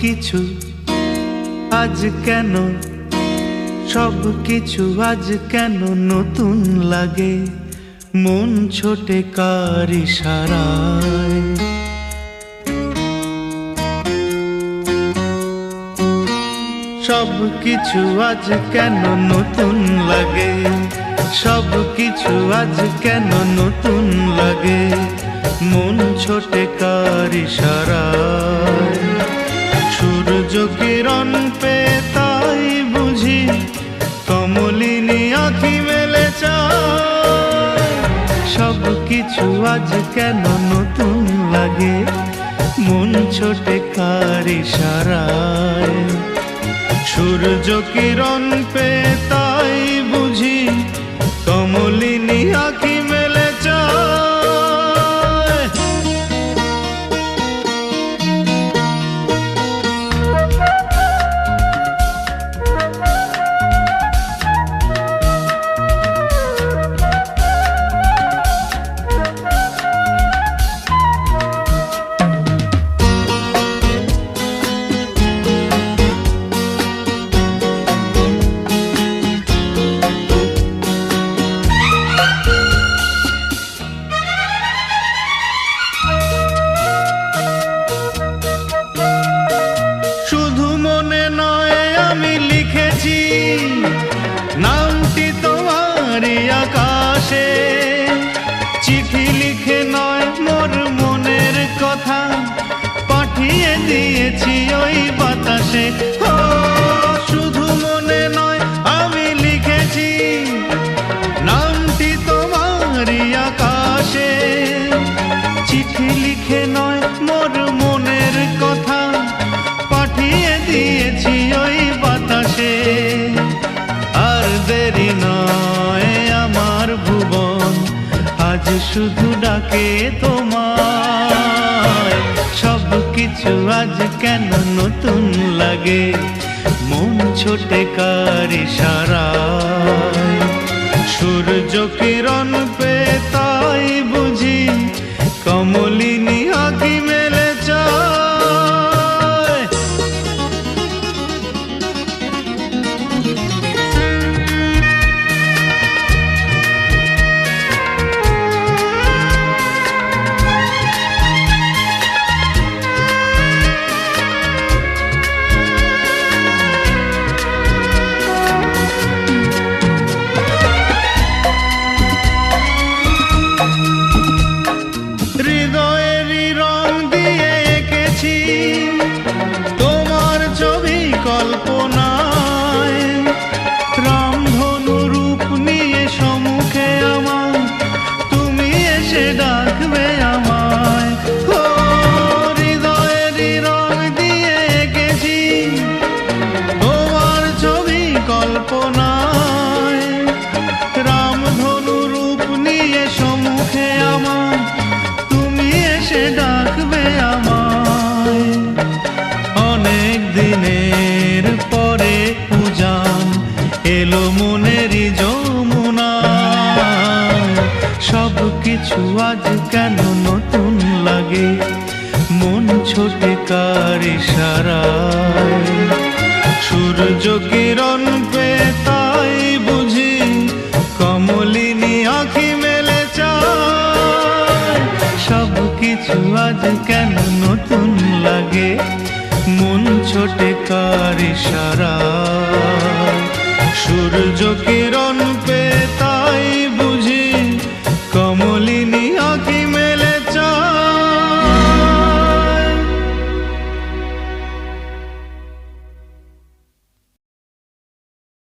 কিছু আজ কেন, সব কিছু আজ কেন নতুন লাগে, মন ছোটে কার ইশারায়। সব কিছু আজ কেন নতুন লাগে, সব কিছু আজ কেন নতুন লাগে, মন ছোটে কার ইশারায়। সূর্য কিরণ পে তাই বুঝি কমলিনী আঁখি মেলে চায়। সব কিছু আজ কেন নতুন লাগে, মন ছোটে কার ইশারায়। সূর্য কিরণ পে তাই বুঝি কমলিনী আঁখি মেলে চায়। নামটি তোমারই আকাশে, চিঠি লিখে নয় মোর মনের কথা, পাঠিয়ে দিয়েছি ওই বাতাসে। শুধু মনে নয় আমি লিখেছি, নামটি তোমারই আকাশে, চিঠি লিখে নয় মোর মনের কথা, পাঠিয়ে দিয়েছি ওই বাতাসে। আর দেরি নয় আমার ভুবন আজ শুধু ডাকে তোমায়। সব কিছু আজ কেন নতুন লাগে, মন ছোটে কার ইশারায়। সূর্য কিরণ পে তাই বুঝি কমলিনী আঁখি মেলে চায়। হৃদয়েরই রং দিয়ে এঁকেছি তোমার ছবি কল্পনায়, রামধনু রূপ নিয়ে সম্মুখে আমার তুমি এসে ডাকবে আমায়। হৃদয়েরই রং দিয়ে এঁকেছি তোমার ছবি কল্পনায়, রামধনু রূপ নিয়ে সম্মুখে আমার এসে ডাকবে আমায়। অনেক দিনের পরে উজান এলো মনেরই যমুনায়। সব কিছু আজ কেন নতুন লাগে, মন ছোটে কার ইশারায়। সূর্য কিরণ পে তাই বুঝি কমলিনী আঁখি মেলে চায়। সব কিছু আজ কেন নতুন লাগে, মন ছোটে কার ইশারায়। সূর্য কিরণ